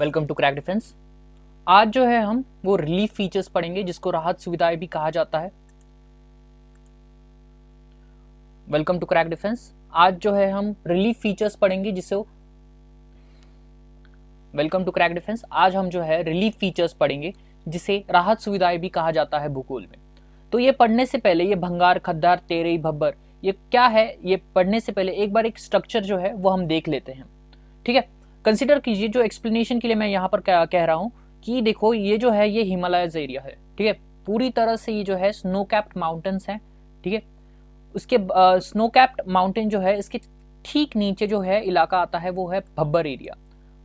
Welcome to Crack Defence. आज जो है हम वो रिलीफ फीचर्स पढ़ेंगे जिसको राहत सुविधाएं भी कहा जाता है। Welcome to Crack Defence. आज जो है हम रिलीफ फीचर्स पढ़ेंगे जिसे वेलकम टू क्रैक डिफेंस। आज हम जो है रिलीफ फीचर्स पढ़ेंगे जिसे राहत सुविधाएं भी कहा जाता है भूगोल में। तो ये पढ़ने से पहले ये भंगार, खद्दार, तेरई, भब्बर ये क्या है, ये पढ़ने से पहले एक बार एक स्ट्रक्चर जो है वो हम देख लेते हैं। ठीक है, कंसिडर कीजिए, जो एक्सप्लेनेशन के लिए मैं यहाँ पर क्या कह रहा हूँ कि देखो ये जो है ये हिमालयज एरिया है। ठीक है, पूरी तरह से ये जो है स्नो कैप्ड माउंटेन्स हैं। ठीक है, उसके स्नो कैप्ड माउंटेन जो है इसके ठीक नीचे जो है इलाका आता है वो है भब्बर एरिया।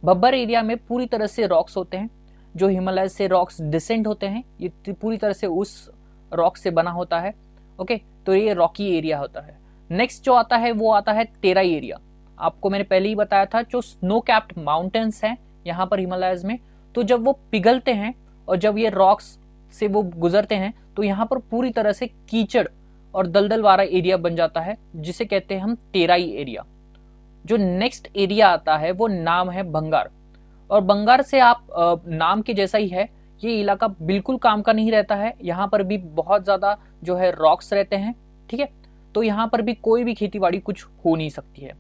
भब्बर एरिया में पूरी तरह से रॉक्स होते हैं, जो हिमालय से रॉक्स डिसेंड होते हैं, ये पूरी तरह से उस रॉक से बना होता है। ओके, तो ये रॉकी एरिया होता है। नेक्स्ट जो आता है वो आता है तेराई एरिया। आपको मैंने पहले ही बताया था जो स्नो कैप्ड माउंटेन्स हैं यहाँ पर हिमालयज में, तो जब वो पिघलते हैं और जब ये रॉक्स से वो गुजरते हैं तो यहाँ पर पूरी तरह से कीचड़ और दलदल वाला एरिया बन जाता है जिसे कहते हैं हम तेराई एरिया। जो नेक्स्ट एरिया आता है वो नाम है भंगार। और भंगार से आप नाम के जैसा ही है, ये इलाका बिल्कुल काम का नहीं रहता है। यहाँ पर भी बहुत ज़्यादा जो है रॉक्स रहते हैं। ठीक है, तो यहाँ पर भी कोई भी खेतीबाड़ी कुछ हो नहीं सकती है।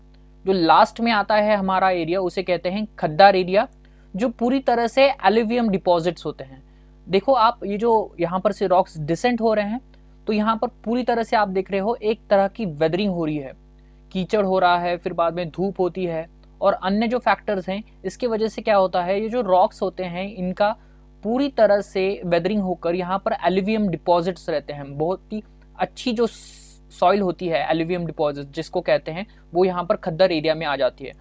जो लास्ट में आता है हमारा एरिया उसे कहते हैं खद्दार एरिया, जो पूरी तरह से एल्यूवियम डिपॉजिट्स होते हैं। देखो आप, ये जो यहाँ पर से रॉक्स डिसेंट हो रहे हैं तो यहाँ पर पूरी तरह से आप देख रहे हो एक तरह की वेदरिंग हो रही है, कीचड़ हो रहा है, फिर बाद में धूप होती है और अन्य जो फैक्टर्स हैं इसके वजह से क्या होता है, ये जो रॉक्स होते हैं इनका पूरी तरह से वेदरिंग होकर यहाँ पर एल्यूवियम डिपॉजिट्स रहते हैं। बहुत ही अच्छी जो सॉइल होती है एल्यूवियम डिपॉजिट जिसको कहते हैं, वो यहाँ पर खद्दर एरिया में आ जाती है।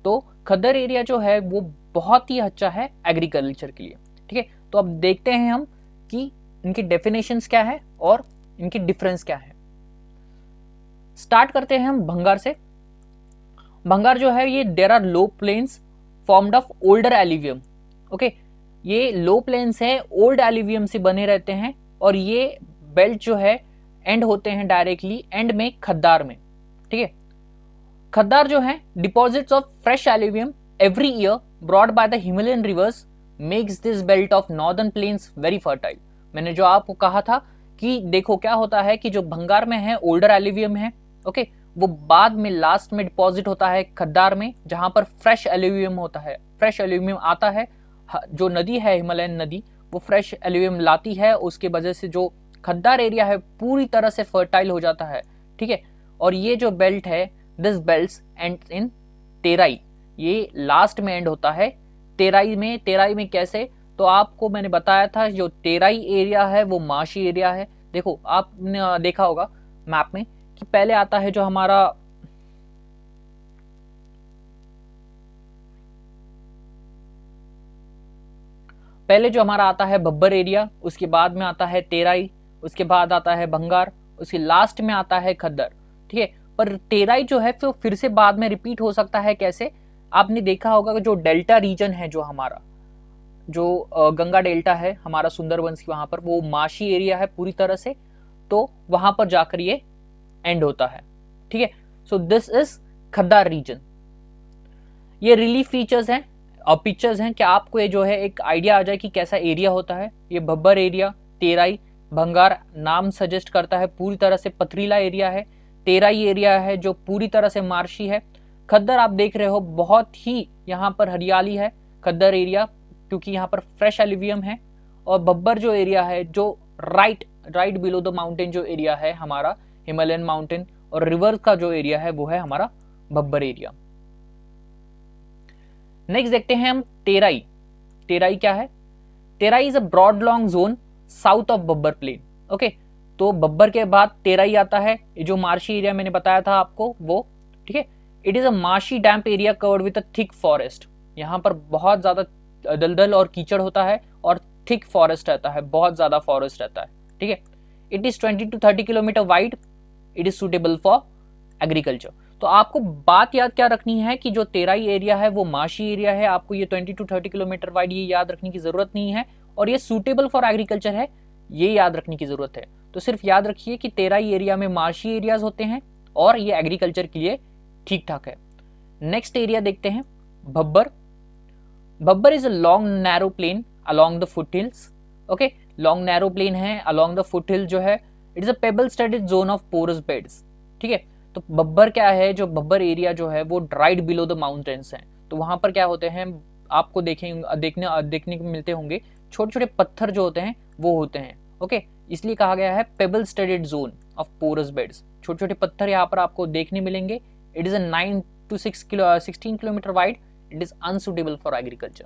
तो खद्दर एरिया जो है वो बहुत ही अच्छा है एग्रीकल्चर के लिए। ठीक है, तो अब देखते हैं हम कि इनकी डेफिनेशंस क्या है और इनकी डिफरेंस क्या है। स्टार्ट करते हैं हम भंगार से। भंगार जो है ये there are low plains formed of older alluvium. Okay, ये लो प्लेन्स है, ओल्ड एल्यूवियम से बने रहते हैं और ये बेल्ट जो है एंड होते हैं डायरेक्टली एंड में खद्दार में। ठीक है, खद्दार जो है deposits of fresh alluvium every year brought by the Himalayan reverse makes this belt of northern plains very fertile. मैंने जो आपको कहा था कि देखो क्या होता है कि जो भंगार में है ओल्डर एल्यूवियम है, ओके, वो बाद में लास्ट में डिपॉजिट होता है खद्दार में जहां पर फ्रेश एल्यूवियम होता है। फ्रेश एल्यूवियम आता है, जो नदी है हिमालयन नदी वो फ्रेश एल्यूवियम लाती है, उसके वजह से जो खद्दार एरिया है पूरी तरह से फर्टाइल हो जाता है। ठीक है, और ये जो बेल्ट है this belt and in Terai, ये लास्ट में एंड होता है तेराई में। तेराई में कैसे, तो आपको मैंने बताया था जो तेराई एरिया है वो माशी एरिया है। देखो आपने देखा होगा मैप में कि पहले आता है जो हमारा आता है भब्बर एरिया, उसके बाद में आता है तेराई, उसके बाद आता है भंगार, उसके लास्ट में आता है खद्दर। ठीक है, पर तेराई जो है तो फिर से बाद में रिपीट हो सकता है। कैसे, आपने देखा होगा कि जो डेल्टा रीजन है, जो हमारा जो गंगा डेल्टा है हमारा सुंदरबंस की, वहां पर वो माशी एरिया है पूरी तरह से, तो वहां पर जाकर ये एंड होता है। ठीक है, सो दिस इज खद्दार रीजन। ये रिलीफ फीचर्स हैं और पिक्चर्स हैं, क्या आपको ये जो है एक आइडिया आ जाए कि कैसा एरिया होता है। ये भब्बर एरिया, तेराई, भंगार नाम सजेस्ट करता है पूरी तरह से पथरीला एरिया है। तेराई एरिया है जो पूरी तरह से मार्शी है। खद्दर आप देख रहे हो बहुत ही यहाँ पर हरियाली है खद्दर एरिया, क्योंकि यहाँ पर फ्रेश एल्यूवियम है। और भब्बर जो एरिया है जो राइट बिलो द माउंटेन जो एरिया है हमारा हिमालयन माउंटेन और रिवर का जो एरिया है वो है हमारा भब्बर एरिया। नेक्स्ट देखते हैं हम तेराई। तेराई क्या है, Terai is a broad long zone south of Bhabar plain. Okay, तो बब्बर के बाद तेराई आता है, जो मार्शी एरिया मैंने बताया था आपको वो। ठीक है, it is a marshy damp area covered with a thick forest. यहाँ पर बहुत ज्यादा दलदल और कीचड़ होता है और थिक फॉरेस्ट रहता है, बहुत ज्यादा फॉरेस्ट रहता है। ठीक है, it is 20 to 30 kilometre wide, it is suitable for agriculture. तो आपको बात याद क्या रखनी है कि जो तेराई एरिया है वो माशी एरिया है, आपको ये 20 to 30 किलोमीटर वाइड ये याद रखने की जरूरत नहीं है, और ये सूटेबल फॉर एग्रीकल्चर है ये याद रखने की जरूरत है। तो सिर्फ याद रखिए कि तेराई एरिया में मार्शी एरियाज होते हैं और ये एग्रीकल्चर के लिए ठीक ठाक है। नेक्स्ट एरिया देखते हैं Bhabar. Bhabar is a long narrow plain along the foothills. Okay, long narrow plain है अलोंग द फुटहिल जो है, it is a pebble studded zone of porous beds. ठीक है, तो भब्बर क्या है, जो भब्बर एरिया जो है वो राइट बिलो द माउंटेन्स है। तो वहां पर क्या होते हैं, आपको देखने को मिलते होंगे छोटे छोटे पत्थर जो होते हैं वो होते हैं। ओके, इसलिए कहा गया है pebble studded zone of porous beds. छोटे छोटे पत्थर यहाँ पर आपको देखने मिलेंगे। It is a 9 to 16 kilometre wide. It is unsuitable for agriculture.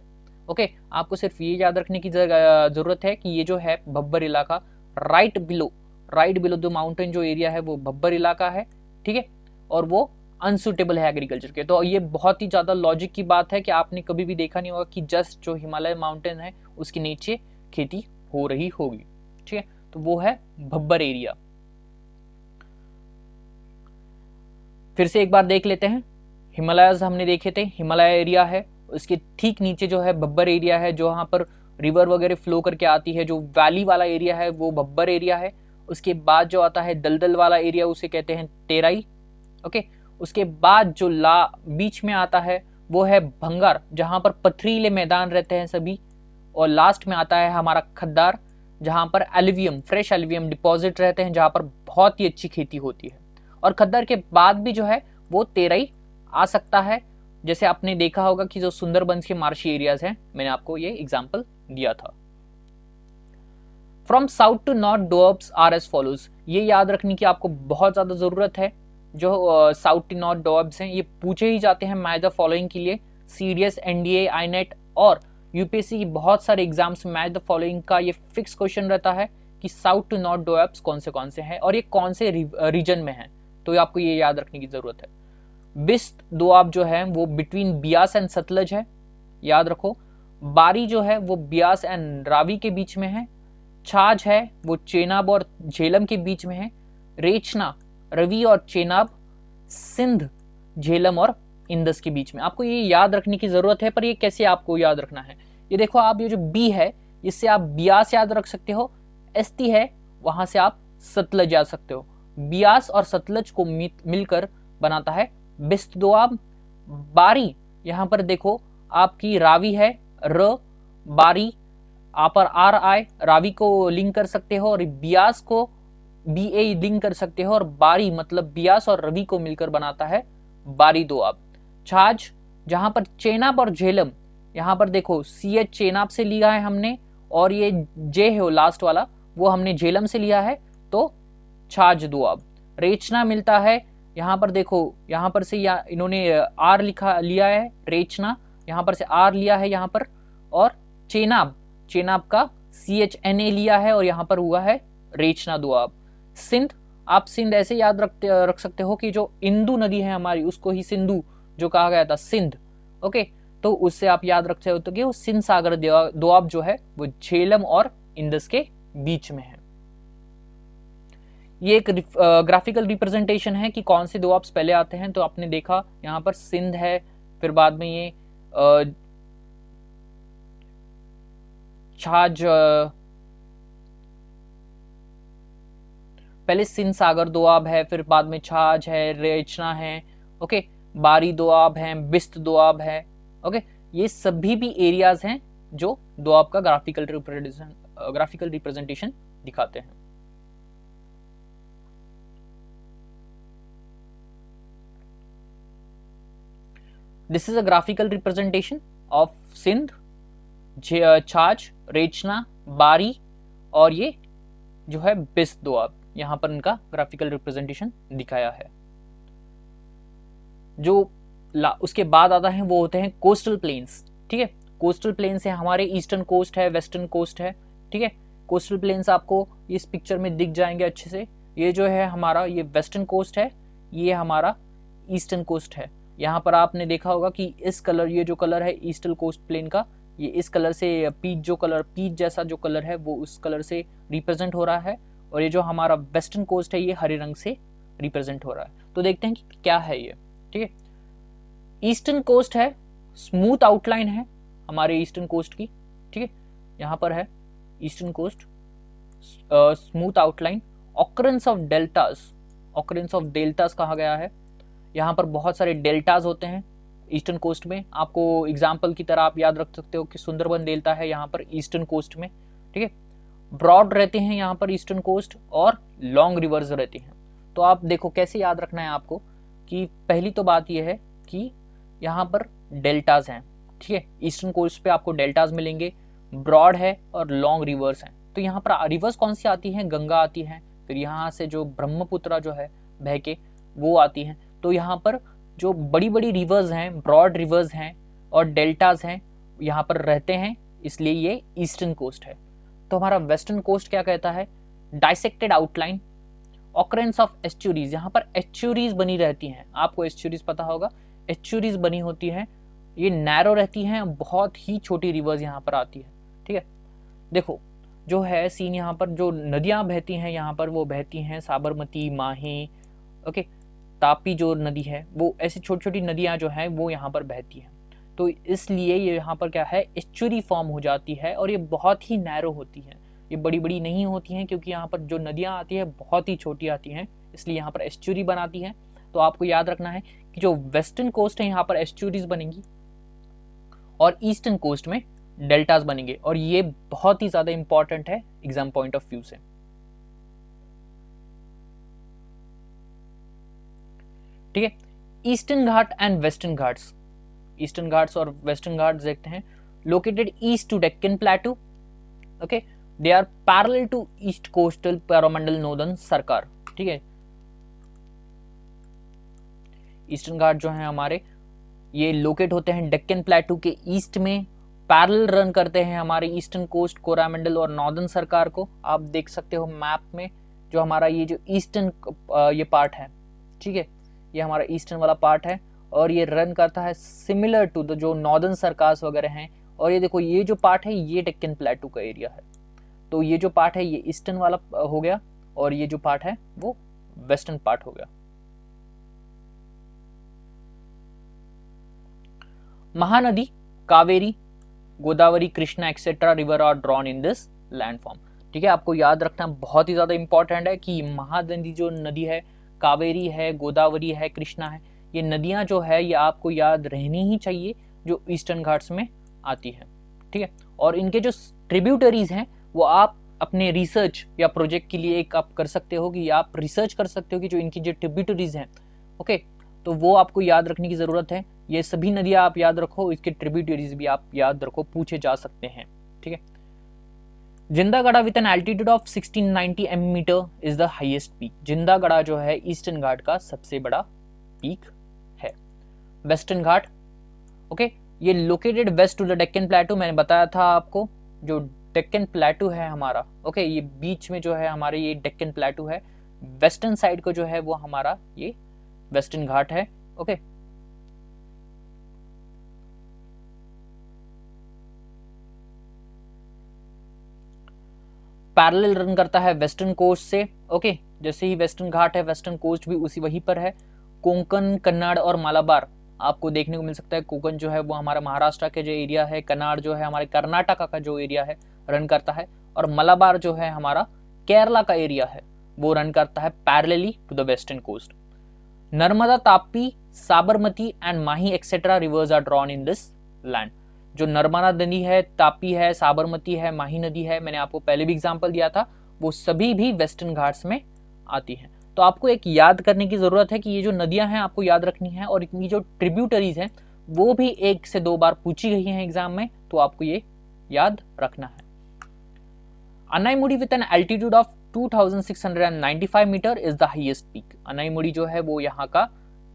Okay, आपको सिर्फ ये याद रखने की जरूरत है कि ये जो है भब्बर इलाका राइट बिलो द माउंटेन जो एरिया है वो भब्बर इलाका है। ठीक है, और वो अनसुटेबल है एग्रीकल्चर के। तो ये बहुत ही ज्यादा लॉजिक की बात है कि आपने कभी भी देखा नहीं होगा कि जस्ट जो हिमालय माउंटेन है उसके नीचे खेती हो रही होगी। ठीक है, तो वो है भब्बर एरिया। फिर से एक बार देख लेते हैं। हिमालयस हमने देखे थे, हिमालय एरिया है, उसके ठीक नीचे जो है भब्बर एरिया है, जो वहाँ पर रिवर वगैरह फ्लो करके आती है। जो वैली वाला एरिया है वो भब्बर एरिया है। उसके बाद जो आता है दलदल वाला एरिया उसे कहते हैं तेराई। ओके, उसके बाद जो बीच में आता है वो है भंगार, जहाँ पर पथरीले मैदान रहते हैं सभी। और लास्ट में आता है हमारा खद्दार, जहाँ पर एल्यूवियम, फ्रेश एल्यूवियम डिपॉजिट रहते हैं, जहाँ पर बहुत ही अच्छी खेती होती है। और खद्दर के बाद भी जो है वो तेरई आ सकता है। जैसे आपने देखा होगा कि जो सुंदरबंस के मार्शी एरियाज हैं, मैंने आपको ये एग्जांपल दिया था। From south to north doabs are as follows. ये याद रखने की आपको बहुत ज्यादा जरूरत है। जो साउथ टू नॉर्थ डोअब्स हैं ये पूछे ही जाते हैं मैच द फॉलोइंग के लिए। सीडीएस, एनडीए, आईनेट और यूपीएससी की बहुत सारे एग्जाम्स मैच द फॉलोइंग का ये फिक्स क्वेश्चन रहता है कि साउथ टू नॉर्थ डोअब्स कौन से हैं और ये कौन से रीजन में हैं। तो आपको ये याद रखने की जरूरत है। बिस्त दोआब जो है वो बिटवीन बियास एंड सतलज है, याद रखो। बारी जो है वो बियास एंड रावी के बीच में है। छाछ है वो चेनाब और झेलम के बीच में है। रेचना रवि और चेनाब, सिंध, झेलम और इंदस के बीच में। आपको ये याद रखने की जरूरत है, पर ये कैसे आपको याद रखना है, ये देखो आप, ये जो बी है इससे आप बियास याद रख सकते हो। एसटी है वहां से आप सतलज याद सकते हो। बियास और सतलज को मिलकर बनाता है बिस्त दोआब। बारी, यहां पर देखो आपकी रावी है र, बारी आप पर आर आए, रावी को लिंक कर सकते हो और बियास को बी ए लिंक कर सकते हो। और बारी मतलब बियास और रवि को मिलकर बनाता है बारी दोआब। छाछ, जहां पर चेनाब और झेलम, यहां पर देखो सी एच चेनाब से लिया है हमने, और ये जे है लास्ट वाला वो हमने झेलम से लिया है, तो छाछ दोआब। रेचना मिलता है, यहाँ पर देखो यहाँ पर से इन्होंने आर लिया है रेचना, यहाँ पर से आर लिया है यहाँ पर। और चेनाब, चेनाब का CHNA लिया है और यहाँ पर हुआ है रेचना दोआब। सिंध, आप सिंध ऐसे याद रख सकते हो कि जो इंदु नदी है हमारी उसको ही सिंधु जो कहा गया था, सिंध। ओके, तो उससे आप याद रखते हो तो कि वो सिंध सागर दोआब जो है वो झेलम और इंदस के बीच में है। ये एक ग्राफिकल रिप्रेजेंटेशन है कि कौन से दोआब्स पहले आते हैं। तो आपने देखा यहाँ पर सिंध है, फिर बाद में ये छाछ, पहले सिंध सागर दोआब है, फिर बाद में छाछ है, रेचना है, ओके, बारी दोआब है, बिस्त दोआब है। ओके, ये सभी भी एरियाज हैं जो दोआब का ग्राफिकल रिप्रेजेंटेशन दिखाते हैं। This is a graphical representation of Sindh, Chaj, Rechna, बारी और ये जो है बिस्त दोआब। यहां पर इनका ग्राफिकल रिप्रेजेंटेशन दिखाया है। जो उसके बाद आता है वो होते हैं कोस्टल प्लेन्स। ठीक है, कोस्टल प्लेन्स है हमारे, ईस्टर्न कोस्ट है, वेस्टर्न कोस्ट है। ठीक है, कोस्टल प्लेन्स आपको इस पिक्चर में दिख जाएंगे अच्छे से। ये जो है हमारा ये वेस्टर्न कोस्ट है, ये हमारा ईस्टर्न कोस्ट है। यहाँ पर आपने देखा होगा कि इस कलर, ये जो कलर है ईस्टर्न कोस्ट प्लेन का, ये इस कलर से पीच जैसा जो कलर है वो उस कलर से रिप्रेजेंट हो रहा है। और ये जो हमारा वेस्टर्न कोस्ट है ये हरे रंग से रिप्रेजेंट हो रहा है। तो देखते हैं कि क्या है ये। ठीक है, ईस्टर्न कोस्ट है, स्मूथ आउटलाइन है हमारे ईस्टर्न कोस्ट की। ठीक है, यहाँ पर है eastern coast, smooth outline. Occurrence of deltas, occurrence of deltas कहा गया है। यहाँ पर बहुत सारे डेल्टाज होते हैं, ईस्टर्न कोस्ट में। आपको एग्जाम्पल की तरह आप याद रख सकते हो कि सुंदरबन डेल्टा है यहाँ पर ईस्टर्न कोस्ट में, ठीक है। ब्रॉड रहते हैं यहाँ पर ईस्टर्न कोस्ट और लॉन्ग रिवर्स रहती हैं। तो आप देखो कैसे याद रखना है आपको कि पहली तो बात यह है कि यहाँ पर डेल्टाज हैं, ठीक है। ईस्टर्न कोस्ट पे आपको डेल्टाज मिलेंगे, ब्रॉड है और लॉन्ग रिवर्स हैं। तो यहाँ पर रिवर्स कौन सी आती हैं? गंगा आती है, फिर यहाँ से जो ब्रह्मपुत्र जो है बह के वो आती हैं। तो यहाँ पर जो बड़ी बड़ी रिवर्स हैं, ब्रॉड रिवर्स हैं और डेल्टाज हैं, यहाँ पर रहते हैं, इसलिए ये ईस्टर्न कोस्ट है। तो हमारा वेस्टर्न कोस्ट क्या कहता है? Dissected outline, occurrence of estuaries, यहाँ पर एस्चुरीज बनी रहती हैं। आपको एस्चुरीज पता होगा, एस्चुरीज बनी होती है, ये नैरो रहती हैं, बहुत ही छोटी रिवर्स यहाँ पर आती है, ठीक है। देखो जो है सीन, यहाँ पर जो नदियाँ बहती हैं यहाँ पर वो बहती हैं साबरमती, माही, ओके, तापी जो नदी है वो, ऐसी छोटी छोटी नदियाँ जो हैं वो यहाँ पर बहती हैं। तो इसलिए ये यहाँ पर क्या है, एस्चुरी फॉर्म हो जाती है और ये बहुत ही नैरो होती है, ये बड़ी बड़ी नहीं होती हैं, क्योंकि यहाँ पर जो नदियाँ आती है बहुत ही छोटी आती हैं, इसलिए यहाँ पर एस्चुरी बनाती है। तो आपको याद रखना है कि जो वेस्टर्न कोस्ट है यहाँ पर एस्चुरीज बनेंगी और ईस्टर्न कोस्ट में डेल्टाज बनेंगे, और ये बहुत ही ज्यादा इंपॉर्टेंट है एग्जाम पॉइंट ऑफ व्यू से, ठीक है। Eastern Ghat and western Ghats, eastern Ghats और वेस्टर्न घाट्स देखते हैं। Located east to Deccan plateau, okay, they are parallel to east coastal पैरामंडल नॉर्दर्न सरकार, ठीक है। ईस्टर्न घाट जो है हमारे, ये लोकेट होते हैं डेक्कन प्लेटू के ईस्ट में, पैरेलल रन करते हैं हमारे ईस्टर्न कोस्ट कोरामंडल और नॉर्दर्न सरकार को। आप देख सकते हो मैप में, जो हमारा ये जो ईस्टर्न ये पार्ट है, ठीक है, ये हमारा ईस्टर्न वाला पार्ट है और ये रन करता है सिमिलर टू द जो नॉर्दर्न सरकार्स वगैरह हैं। और ये देखो ये जो पार्ट है ये डेक्कन प्लेटू का एरिया है, तो ये जो पार्ट है ये ईस्टर्न वाला हो गया और ये जो पार्ट है वो वेस्टर्न पार्ट हो गया। Mahanadi Kaveri, Godavari, Krishna etcetera river are drawn in this landform, ठीक है। आपको याद रखना बहुत ही ज्यादा इंपॉर्टेंट है कि महानदी जो नदी है, कावेरी है, गोदावरी है, कृष्णा है, ये नदियां जो है ये आपको याद रहनी ही चाहिए, जो ईस्टर्न घाट्स में आती है, ठीक है। और इनके जो ट्रिब्यूटरीज हैं वो आप अपने रिसर्च या प्रोजेक्ट के लिए एक आप कर सकते हो कि आप रिसर्च कर सकते हो कि जो इनकी जो ट्रिब्यूटरीज हैं, ओके, तो वो आपको याद रखने की जरूरत है। ये सभी नदियां आप याद रखो, इसके ट्रिब्यूटरीज भी आप याद रखो, पूछे जा सकते हैं, ठीक है। Jindhagada with an altitude of 1690 metre is the highest peak, Jindhagada जो है ईस्टर्न घाट का सबसे बड़ा पीक है। वेस्टर्न घाट, ओके, ये located west to the Deccan plateau, मैंने बताया था आपको, जो डेक्कन प्लेटू है हमारा, ओके, ये बीच में जो है हमारे ये डेक्कन प्लेटू है, वेस्टर्न साइड को जो है वो हमारा ये वेस्टर्न घाट है, ओके। पैरेलल रन करता है वेस्टर्न कोस्ट से, ओके, जैसे ही वेस्टर्न घाट है वेस्टर्न कोस्ट भी उसी वहीं पर है। कोंकण, कन्नड़ और मालाबार आपको देखने को मिल सकता है। कोंकण जो है वो हमारा महाराष्ट्र के जो एरिया है, कन्नड़ जो है हमारे कर्नाटका का जो एरिया है रन करता है, और मलाबार जो है हमारा केरला का एरिया है वो रन करता है parallelly to the western coast. Narmada, Tapi, Sabarmati and Mahi etcetera rivers are drawn in this land, जो नर्मदा नदी है, तापी है, साबरमती है, माही नदी है, मैंने आपको पहले भी एग्जांपल दिया था, वो सभी भी वेस्टर्न घाट्स में आती हैं। तो आपको एक याद करने की जरूरत है कि ये जो नदियां हैं आपको याद रखनी है, और इनकी जो ट्रिब्यूटरीज हैं वो भी 1 से 2 बार पूछी गई हैं एग्जाम में, तो आपको ये याद रखना है। Anaimudi with an altitude of 2695 metre is the highest peak, Anaimudi जो है वो यहाँ का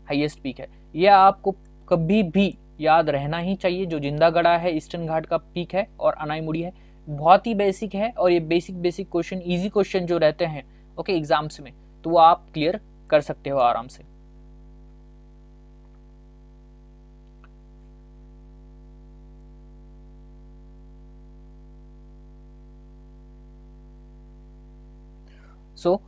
हाईएस्ट पीक है। यह आपको कभी भी याद रहना ही चाहिए, जो जिंदागढ़ा है ईस्टर्न घाट का पीक है और अनाईमुड़ी है, बहुत ही बेसिक है, और ये बेसिक क्वेश्चन, इजी क्वेश्चन जो रहते हैं, ओके, एग्जाम्स में, तो वो आप क्लियर कर सकते हो आराम से। सो